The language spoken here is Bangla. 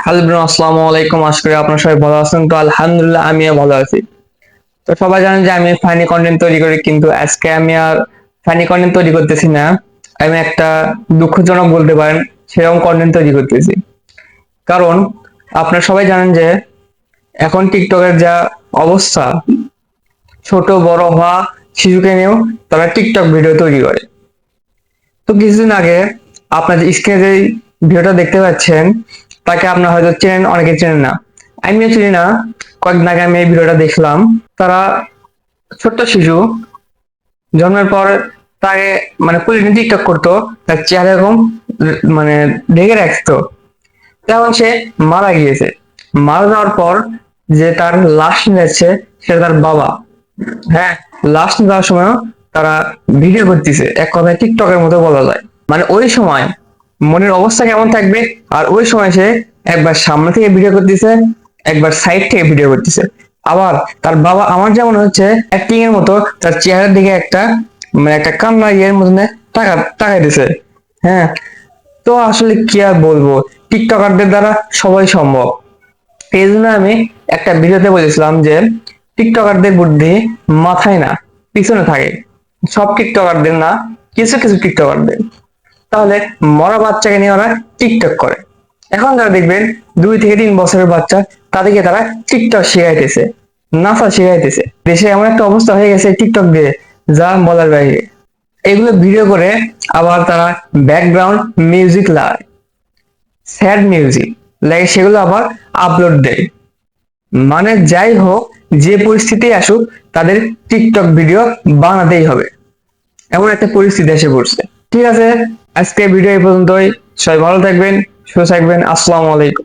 হ্যালো ব্রো, আসসালামু আলাইকুম। আশা করি আপনারা সবাই ভালো আছেন। তো আলহামদুলিল্লাহ আমিও ভালো আছি। তো সবাই জানেন যে আমি ফানি কন্টেন্ট তৈরি করি, কিন্তু আজকে আমি আর ফানি কন্টেন্ট তৈরি করতেছি না। আমি একটা দুঃখজনক বলতে পারেন সেরকম কন্টেন্ট তৈরি করতেছি। কারণ আপনারা সবাই জানেন যে এখন টিকটকের যা অবস্থা, ছোট বড় হওয়া শিশুকে নিয়েও তারা টিকটক ভিডিও তৈরি করে। তো কিছুদিন আগে আপনার স্ক্রিনে যে ভিডিওটা দেখতে পাচ্ছেন, তাকে আপনার হয়তো চেনেন, অনেকে চেনেন না। আমিও চিনি না। কয়েকদিন আগে আমি এই ভিডিওটা দেখলাম। তারা ছোট্ট শিশু জন্মের পর তাকে মানে প্রতিদিন টিকটক করতো, তার চেহারা এরকম মানে ঢেকে রাখতো। তেমন সে মারা গিয়েছে। মারা যাওয়ার পর যে তার লাশ নিয়েছে সেটা তার বাবা। হ্যাঁ, লাস্ট যাওয়ার সময় তারা ভিডিও করতেছে, এক কথায় টিকটকের মতো বলা যায়। মানে ওই সময় মনের অবস্থা কেমন থাকবে, আর ওই সময় সে একবার সামনে থেকে ভিডিও করতেছে, একবার সাইড থেকে ভিডিও করতেছে। আবার তার বাবা আমার যেমন হচ্ছে অ্যাক্টিং এর মতো তার চেহারার দিকে একটা মানে একটা কান্না ইয়ের মধ্যে তাকাইতেছে। হ্যাঁ, তো আসলে কি আর বলবো, টিকটকারদের দ্বারা সবাই সম্ভব। এই জন্য আমি একটা ভিডিওতে বলেছিলাম যে টিকটকারদের বুদ্ধি মাথায় না, পিছনে থাকে। সব টিকটকারদের না, কিছু কিছু টিকটকারদের। তাহলে মরা বাচ্চাকে নিয়ে ওরা টিকটক করে। এখন যারা দেখবেন 2 থেকে 3 বছরের বাচ্চা, তাদেরকে তারা টিকটক শেখাইতেছে, নাচা শেখাইতেছে। দেশে এমন একটা অবস্থা হয়ে গেছে টিকটক দিয়ে, যা বলার বাইরে। এগুলো ভিডিও করে আবার তারা ব্যাকগ্রাউন্ড মিউজিক লাগায়, স্যাড মিউজিক লাগে, সেগুলো আবার আপলোড দেয়। মানে যাই হোক, যে পরিস্থিতি আসুক, তাদের টিকটক ভিডিও বানাতেই হবে, এমন একটা পরিস্থিতি এসে পড়ছে। ঠিক আছে, আজকে ভিডিও এই পর্যন্তই। সবাই ভালো থাকবেন, সুস্থ থাকবেন। আসসালামু আলাইকুম।